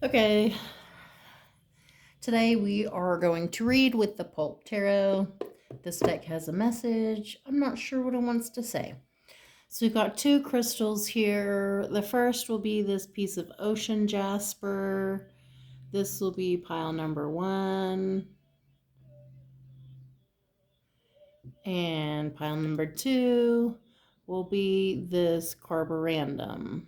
Okay, today we are going to read with the Pulp Tarot. This deck has a message. I'm not sure what it wants to say. So we've got two crystals here. The first will be this piece of ocean jasper. This will be pile number 1. And pile number 2 will be this carborundum.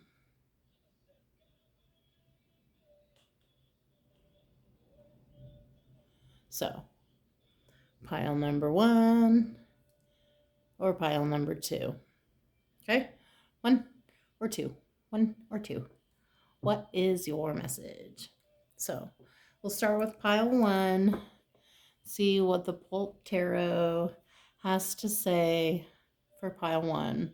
So, pile number 1 or pile number 2. Okay? 1 or 2. 1 or 2. What is your message? So, we'll start with pile 1. See what the Pulp Tarot has to say for pile 1.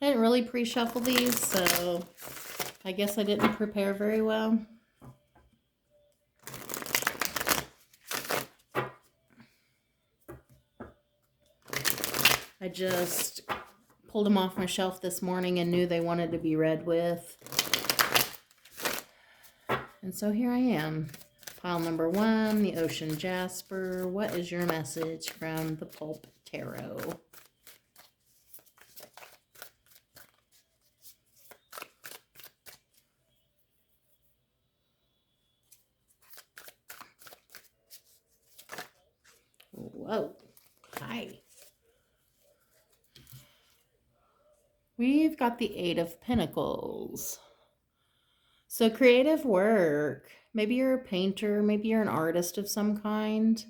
I didn't really pre-shuffle these, so I guess I didn't prepare very well. I just pulled them off my shelf this morning and knew they wanted to be read with. And so here I am. Pile number 1, the Ocean Jasper. What is your message from the Pulp Tarot? Whoa. Hi. We've got the 8 of Pentacles. So creative work. Maybe you're a painter. Maybe you're an artist of some kind.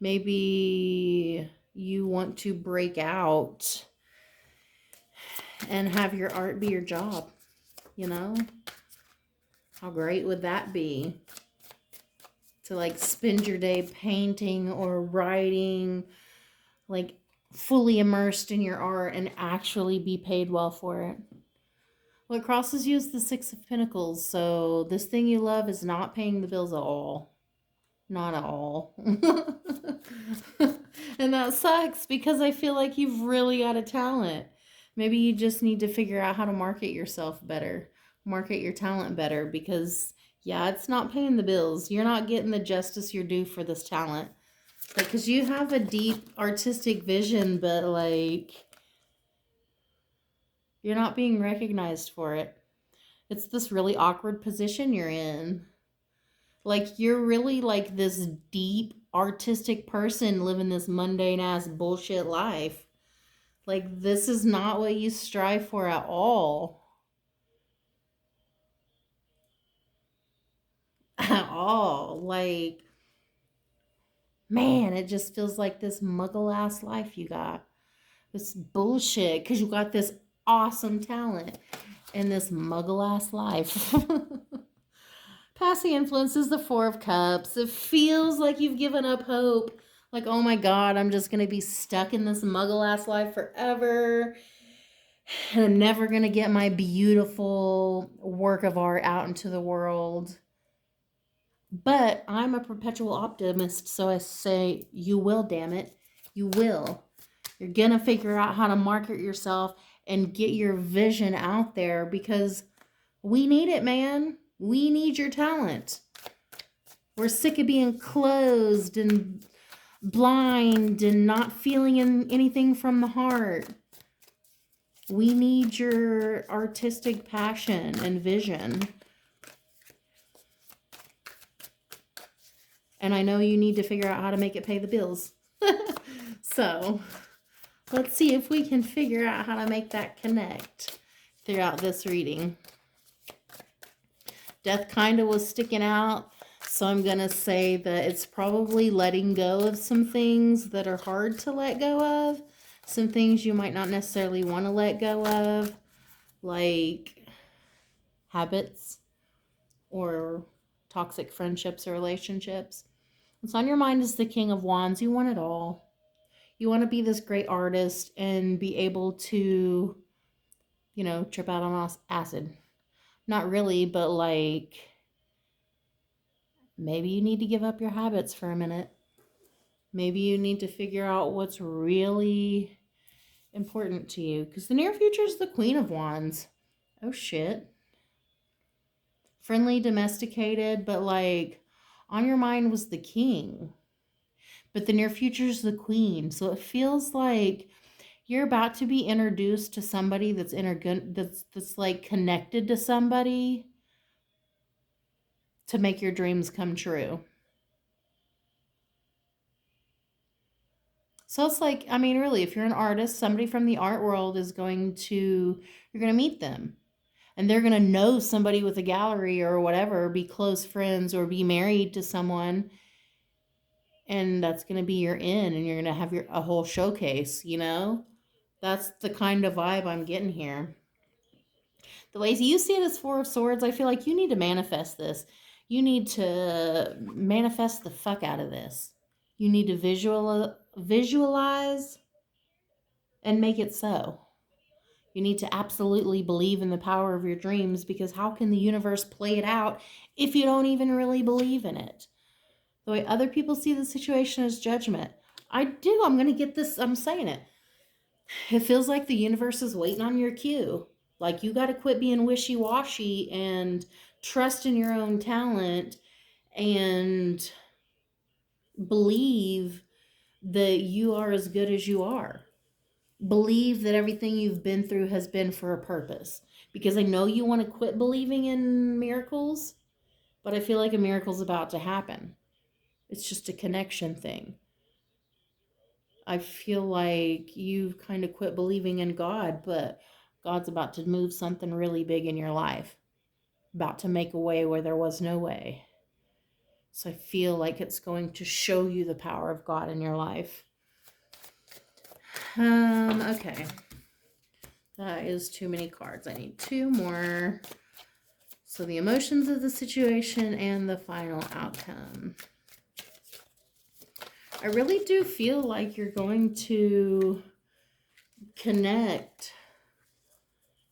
Maybe you want to break out and have your art be your job. You know? How great would that be? To like spend your day painting or writing, like fully immersed in your art and actually be paid well for it. What crosses you is the 6 of Pentacles. So this thing you love is not paying the bills at all. Not at all. And that sucks because I feel like you've really got a talent. Maybe you just need to figure out how to market yourself better. Market your talent better because, yeah, it's not paying the bills. You're not getting the justice you're due for this talent. Because you have a deep artistic vision, but like you're not being recognized for it. It's this really awkward position you're in. Like you're really like this deep artistic person living this mundane ass bullshit life. Like this is not what you strive for at all. At all. Like, man, it just feels like this muggle ass life you got. This bullshit because you got this awesome talent in this muggle ass life. Passing influence is the 4 of Cups. It feels like you've given up hope. Like, oh my God, I'm just going to be stuck in this muggle ass life forever. And I'm never going to get my beautiful work of art out into the world. But I'm a perpetual optimist, so I say, you will, damn it. You will. You're going to figure out how to market yourself and get your vision out there because we need it, man. We need your talent. We're sick of being closed and blind and not feeling anything from the heart. We need your artistic passion and vision. And I know you need to figure out how to make it pay the bills. So let's see if we can figure out how to make that connect throughout this reading. Death kind of was sticking out, so I'm going to say that it's probably letting go of some things that are hard to let go of. Some things you might not necessarily want to let go of, like habits or toxic friendships or relationships. What's on your mind is the King of Wands. You want it all. You want to be this great artist and be able to, you know, trip out on acid. Not really, but like Maybe you need to give up your habits for a minute. Maybe you need to figure out what's really important to you. Because the near future is the Queen of Wands. Oh, shit. Friendly, domesticated, but like on your mind was the King. But the near future is the Queen. So it feels like you're about to be introduced to somebody that's like connected to somebody to make your dreams come true. So it's like, I mean, really, if you're an artist, somebody from the art world is you're going to meet them. And they're going to know somebody with a gallery or whatever, be close friends or be married to someone. And that's going to be your in, and you're going to have a whole showcase, you know? That's the kind of vibe I'm getting here. The ways you see it as Four of Swords, I feel like you need to manifest this. You need to manifest the fuck out of this. You need to visualize and make it so. You need to absolutely believe in the power of your dreams, because how can the universe play it out if you don't even really believe in it? The way other people see the situation is judgment. I do. I'm going to get this. I'm saying it. It feels like the universe is waiting on your cue. Like you got to quit being wishy-washy and trust in your own talent and believe that you are as good as you are. Believe that everything you've been through has been for a purpose. Because I know you want to quit believing in miracles, but I feel like a miracle's about to happen. It's just a connection thing. I feel like you've kind of quit believing in God, but God's about to move something really big in your life, about to make a way where there was no way. So I feel like it's going to show you the power of God in your life. Okay. That is too many cards. I need two more. So the emotions of the situation and the final outcome. I really do feel like you're going to connect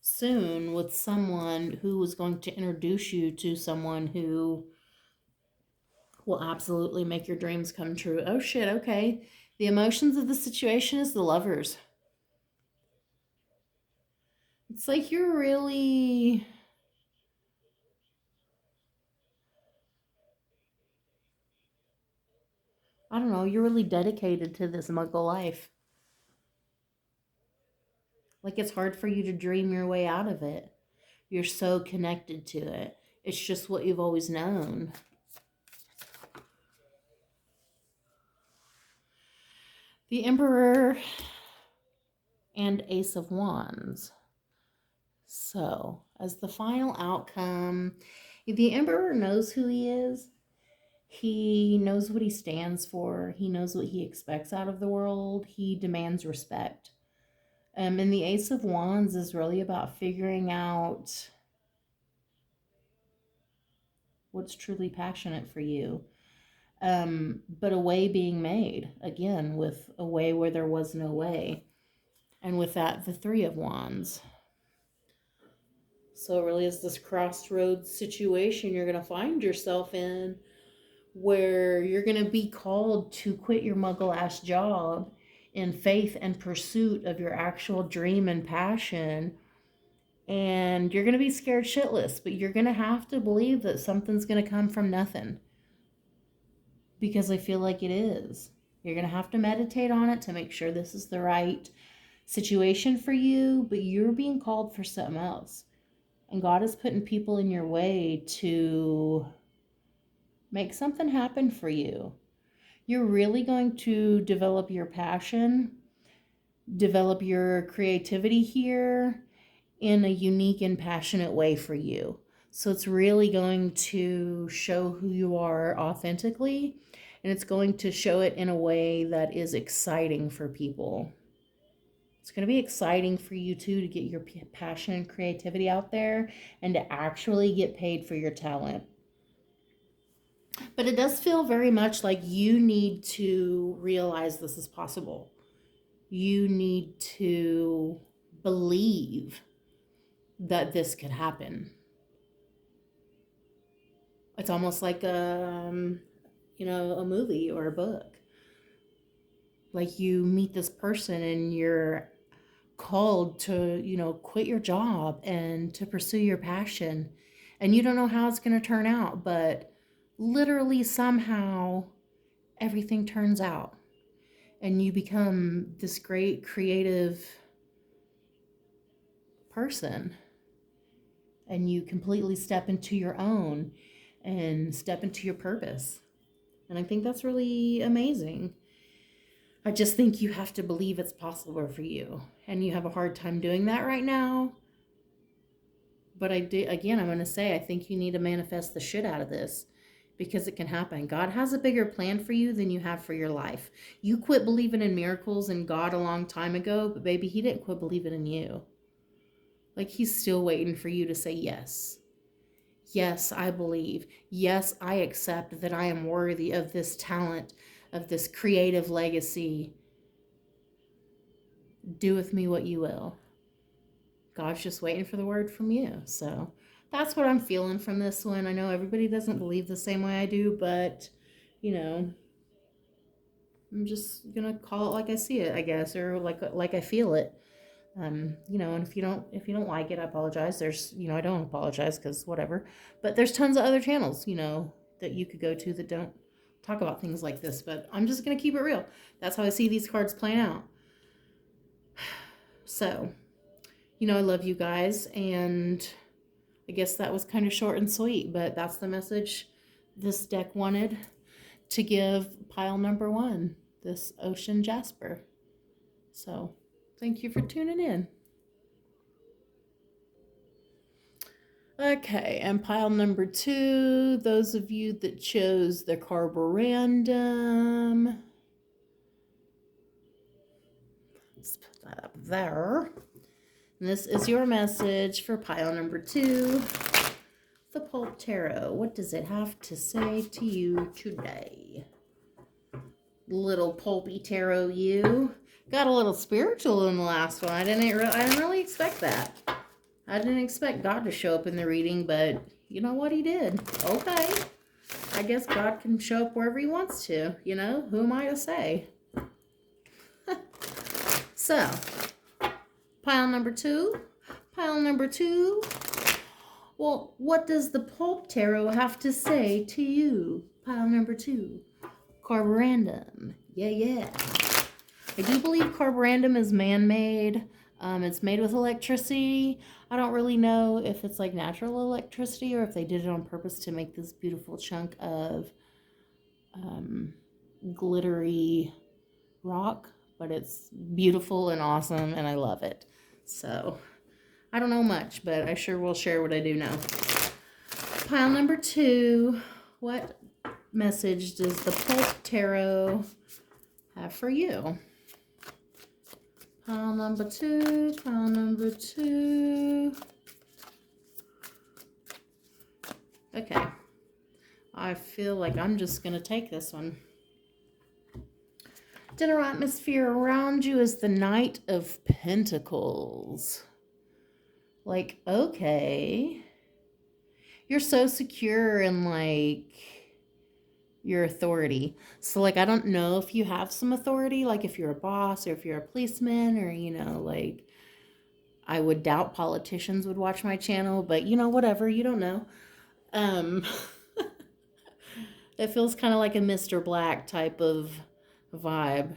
soon with someone who is going to introduce you to someone who will absolutely make your dreams come true. Oh shit, okay. The emotions of the situation is the Lovers. It's like you're really... I don't know, you're really dedicated to this muggle life. Like it's hard for you to dream your way out of it. You're so connected to it. It's just what you've always known. The Emperor and Ace of Wands. So, as the final outcome, the Emperor knows who he is. He knows what he stands for. He knows what he expects out of the world. He demands respect. And the Ace of Wands is really about figuring out what's truly passionate for you. But a way being made, again, with a way where there was no way. And with that, the Three of Wands. So it really is this crossroads situation you're going to find yourself in, where you're going to be called to quit your muggle ass job in faith and pursuit of your actual dream and passion. And you're going to be scared shitless, but you're going to have to believe that something's going to come from nothing. Because I feel like it is. You're going to have to meditate on it to make sure this is the right situation for you, but you're being called for something else. And God is putting people in your way to make something happen for you. You're really going to develop your passion, develop your creativity here in a unique and passionate way for you. So it's really going to show who you are authentically, and it's going to show it in a way that is exciting for people. It's going to be exciting for you too to get your passion and creativity out there and to actually get paid for your talent. But it does feel very much like you need to realize this is possible. You need to believe that this could happen. It's almost like you know, a movie or a book. Like you meet this person and you're called to, you know, quit your job and to pursue your passion. And you don't know how it's going to turn out, but literally somehow everything turns out and you become this great creative person and you completely step into your own and step into your purpose. And I think that's really amazing. I just think you have to believe it's possible for you. And you have a hard time doing that right now. But again, I'm going to say, I think you need to manifest the shit out of this because it can happen. God has a bigger plan for you than you have for your life. You quit believing in miracles and God a long time ago, but baby, he didn't quit believing in you. Like he's still waiting for you to say yes. Yes, I believe. Yes, I accept that I am worthy of this talent, of this creative legacy. Do with me what you will. God's just waiting for the word from you. So that's what I'm feeling from this one. I know everybody doesn't believe the same way I do, but, you know, I'm just going to call it like I see it, I guess, or like I feel it. You know, and if you don't like it, I apologize. There's, you know, I don't apologize because whatever. But there's tons of other channels, you know, that you could go to that don't talk about things like this. But I'm just going to keep it real. That's how I see these cards playing out. So, you know, I love you guys, and I guess that was kind of short and sweet, but that's the message this deck wanted to give pile number 1, this Ocean Jasper. So, thank you for tuning in. Okay, and pile number 2, those of you that chose the Carborundum. Let's put that up there. And this is your message for pile number 2, the Pulp Tarot. What does it have to say to you today? Little pulpy tarot, you got a little spiritual in the last one. I didn't really expect that. I didn't expect God to show up in the reading, but you know what, he did. Okay, I guess God can show up wherever he wants to. You know, who am I to say? So, pile number 2. Well, what does the Pulp Tarot have to say to you? Pile number 2. Carborundum. Yeah. I do believe carborundum is man-made. It's made with electricity. I don't really know if it's like natural electricity or if they did it on purpose to make this beautiful chunk of glittery rock. But it's beautiful and awesome, and I love it. So, I don't know much, but I sure will share what I do know. Pile number 2. What message does the Pulp Tarot have for you? Pile number 2. Okay. I feel like I'm just going to take this one. Dinner atmosphere around you is the Knight of Pentacles. Like, okay. You're so secure in, like, your authority. So, like, I don't know if you have some authority, like if you're a boss or if you're a policeman or, you know, like, I would doubt politicians would watch my channel, but, you know, whatever, you don't know. It feels kind of like a Mr. Black type of vibe.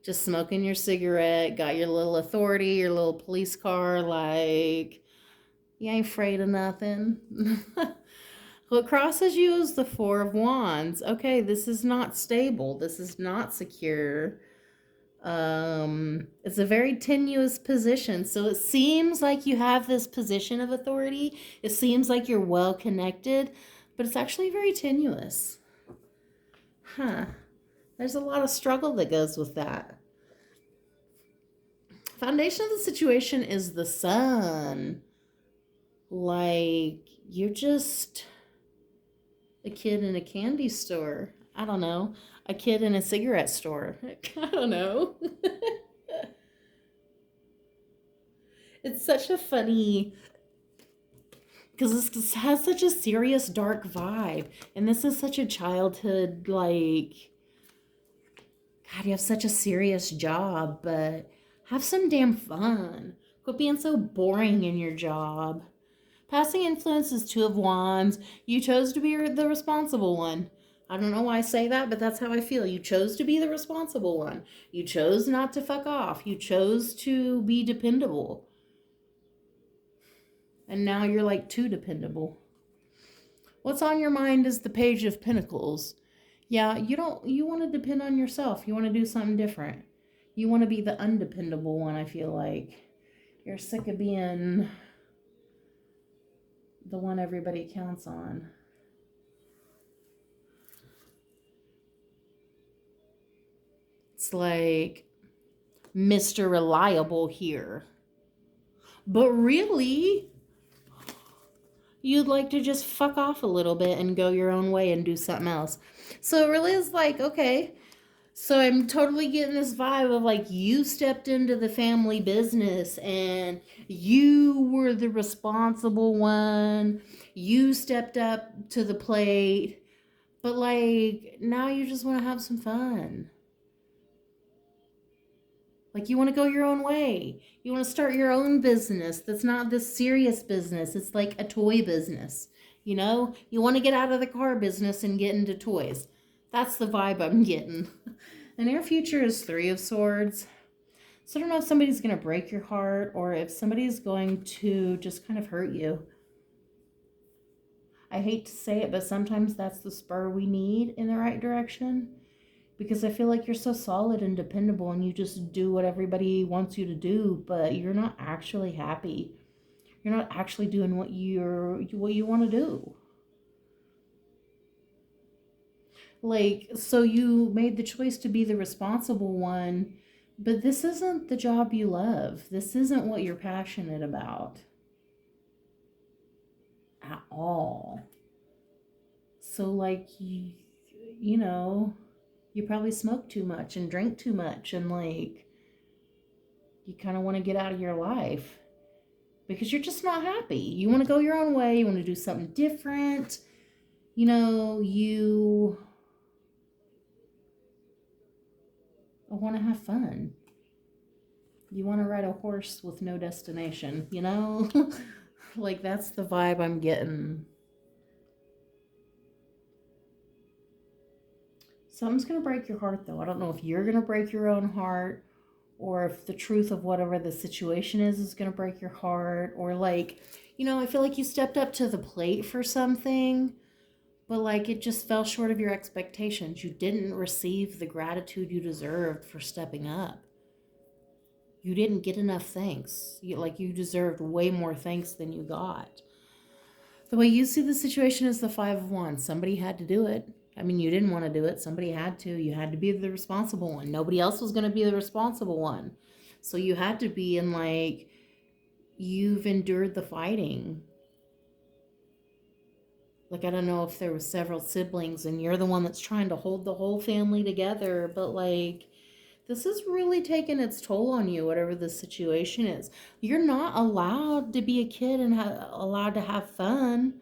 Just smoking your cigarette, got your little authority, your little police car, like, you ain't afraid of nothing. What crosses you is the Four of Wands. Okay, this is not stable. This is not secure. It's a very tenuous position. So it seems like you have this position of authority. It seems like you're well connected, but it's actually very tenuous. There's a lot of struggle that goes with that. Foundation of the situation is the Sun. Like, you're just a kid in a candy store. I don't know. A kid in a cigarette store. I don't know. It's such a funny Because this has such a serious, dark vibe. And this is such a childhood, like, God, you have such a serious job, but have some damn fun. Quit being so boring in your job. Passing influence is Two of Wands. You chose to be the responsible one. I don't know why I say that, but that's how I feel. You chose to be the responsible one. You chose not to fuck off. You chose to be dependable. And now you're like too dependable. What's on your mind is the Page of Pentacles. Yeah, you want to depend on yourself. You want to do something different. You want to be the undependable one, I feel like. You're sick of being the one everybody counts on. It's like Mr. Reliable here. But really, you'd like to just fuck off a little bit and go your own way and do something else. So it really is like, okay, so I'm totally getting this vibe of like you stepped into the family business and you were the responsible one. You stepped up to the plate. But like now you just want to have some fun. Like you want to go your own way. You want to start your own business that's not this serious business. It's like a toy business. You know? You want to get out of the car business and get into toys. That's the vibe I'm getting. And your future is Three of Swords. So I don't know if somebody's going to break your heart or if somebody's going to just kind of hurt you. I hate to say it, but sometimes that's the spur we need in the right direction. Because I feel like you're so solid and dependable and you just do what everybody wants you to do, but you're not actually happy. You're not actually doing what you want to do. Like, so you made the choice to be the responsible one, but this isn't the job you love. This isn't what you're passionate about. At all. So like, you know, you probably smoke too much and drink too much and like you kind of want to get out of your life because you're just not happy. You want to go your own way. You want to do something different. You know, you want to have fun. You want to ride a horse with no destination, you know? Like that's the vibe I'm getting. Something's going to break your heart, though. I don't know if you're going to break your own heart or if the truth of whatever the situation is going to break your heart. Or like, you know, I feel like you stepped up to the plate for something, but like it just fell short of your expectations. You didn't receive the gratitude you deserved for stepping up. You didn't get enough thanks. You deserved way more thanks than you got. The way you see the situation is the Five of Wands. Somebody had to do it. I mean, you didn't want to do it. Somebody had to. You had to be the responsible one. Nobody else was going to be the responsible one. So you had to be, and like, you've endured the fighting. Like, I don't know if there was several siblings and you're the one that's trying to hold the whole family together, but like, this is really taking its toll on you, whatever the situation is. You're not allowed to be a kid and allowed to have fun,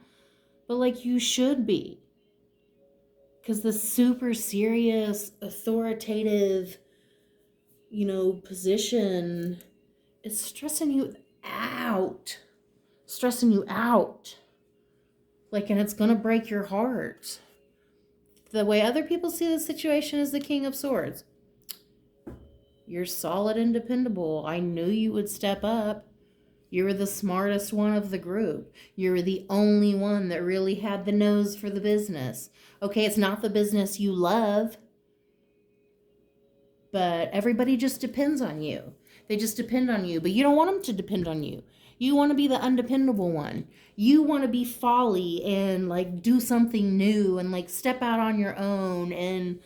but like you should be. Because the super serious, authoritative, you know, position is stressing you out. Stressing you out. Like, and it's going to break your heart. The way other people see the situation is the King of Swords. You're solid and dependable. I knew you would step up. You were the smartest one of the group. You were the only one that really had the nose for the business. Okay, it's not the business you love, but everybody just depends on you. They just depend on you, but you don't want them to depend on you. You want to be the undependable one. You want to be folly and like do something new and like step out on your own and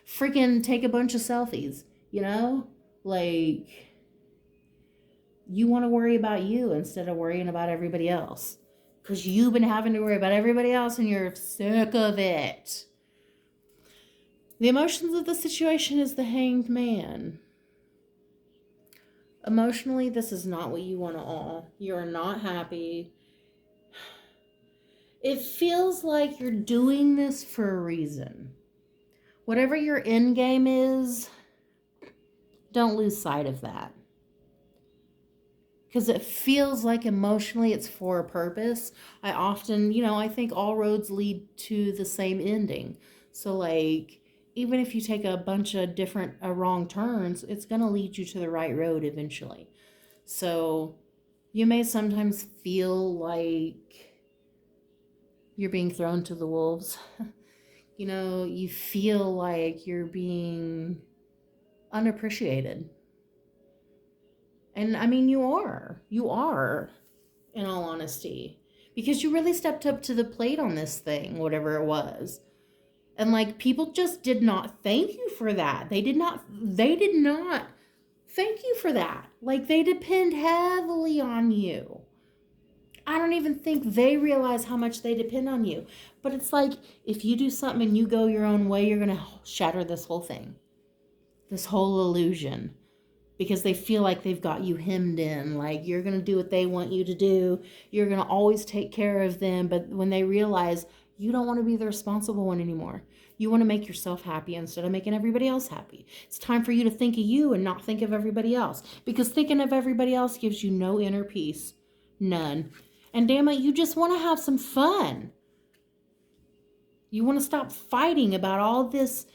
freaking take a bunch of selfies, you know? Like, you want to worry about you instead of worrying about everybody else. Because you've been having to worry about everybody else and you're sick of it. The emotions of the situation is the Hanged Man. Emotionally, this is not what you want at all. You're not happy. It feels like you're doing this for a reason. Whatever your end game is, don't lose sight of that. Because it feels like emotionally it's for a purpose. I often, I think all roads lead to the same ending. So, like, even if you take a bunch of different wrong turns, it's going to lead you to the right road eventually. So, you may sometimes feel like you're being thrown to the wolves. You feel like you're being unappreciated. And I mean, you are. You are, in all honesty. Because you really stepped up to the plate on this thing, whatever it was. And like, people just did not thank you for that. They did not thank you for that. Like, they depend heavily on you. I don't even think they realize how much they depend on you. But it's like, if you do something and you go your own way, you're going to shatter this whole thing. This whole illusion. Because they feel like they've got you hemmed in. Like, you're going to do what they want you to do. You're going to always take care of them. But when they realize you don't want to be the responsible one anymore. You want to make yourself happy instead of making everybody else happy. It's time for you to think of you and not think of everybody else. Because thinking of everybody else gives you no inner peace. None. And damn it, you just want to have some fun. You want to stop fighting about all this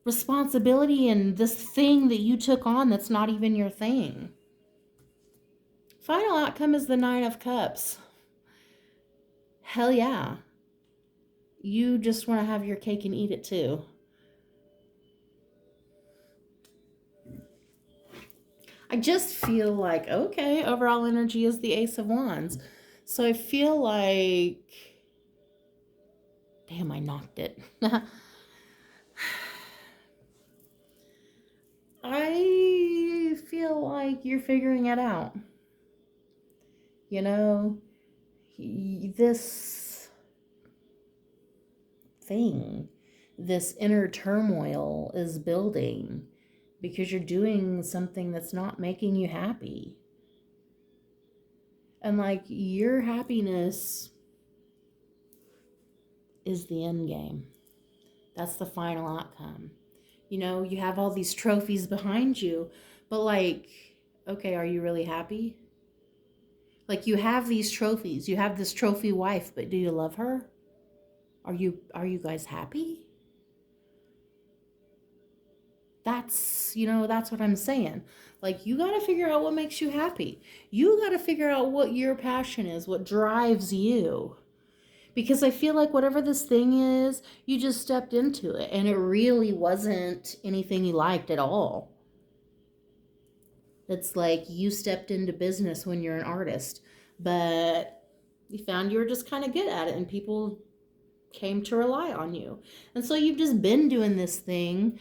responsibility and this thing that you took on that's not even your thing. Final outcome is the Nine of Cups. Hell yeah. You just want to have your cake and eat it too. I just feel like, okay, overall energy is the Ace of Wands. So I feel like, damn, I knocked it. I feel like you're figuring it out. This thing, this inner turmoil is building because you're doing something that's not making you happy. And like, your happiness is the end game. That's the final outcome. You have all these trophies behind you, but like, okay, are you really happy? Like, you have these trophies. You have this trophy wife, but do you love her? Are you guys happy? That's what I'm saying. Like, you got to figure out what makes you happy. You got to figure out what your passion is, what drives you. Because I feel like whatever this thing is, you just stepped into it and it really wasn't anything you liked at all. It's like you stepped into business when you're an artist, but you found you were just kind of good at it and people came to rely on you. And so you've just been doing this thing,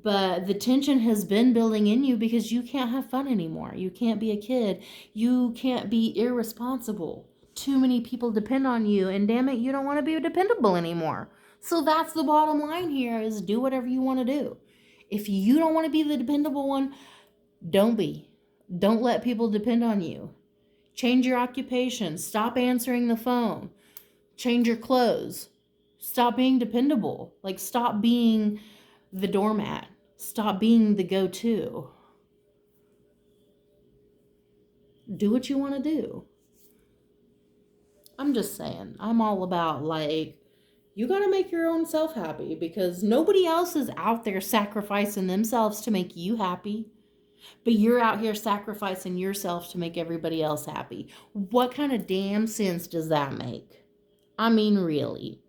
but the tension has been building in you because you can't have fun anymore. You can't be a kid. You can't be irresponsible. Too many people depend on you, and damn it, you don't want to be dependable anymore. So that's the bottom line here, is do whatever you want to do. If you don't want to be the dependable one, don't be. Don't let people depend on you. Change your occupation. Stop answering the phone. Change your clothes. Stop being dependable. Like, stop being the doormat. Stop being the go-to. Do what you want to do. I'm just saying. I'm all about, like, you got to make your own self happy because nobody else is out there sacrificing themselves to make you happy. But you're out here sacrificing yourself to make everybody else happy. What kind of damn sense does that make? I mean, really.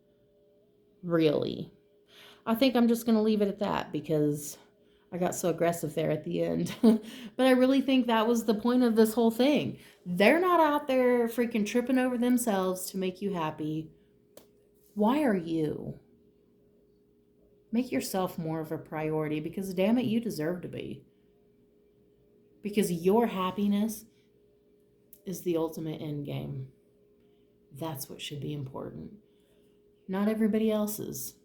Really. I think I'm just going to leave it at that because I got so aggressive there at the end. But I really think that was the point of this whole thing. They're not out there freaking tripping over themselves to make you happy. Why are you? Make yourself more of a priority because damn it, you deserve to be. Because your happiness is the ultimate end game. That's what should be important. Not everybody else's.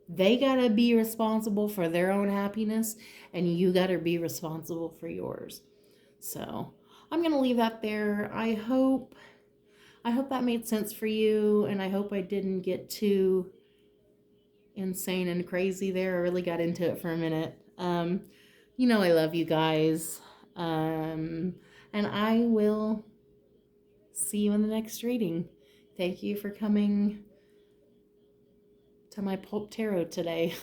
They got to be responsible for their own happiness, and you got to be responsible for yours. So I'm going to leave that there. I hope I hope that made sense for you, and I hope I didn't get too insane and crazy there. I really got into it for a minute. You know I love you guys. And I will see you in the next reading. Thank you for coming to my Pulp Tarot today.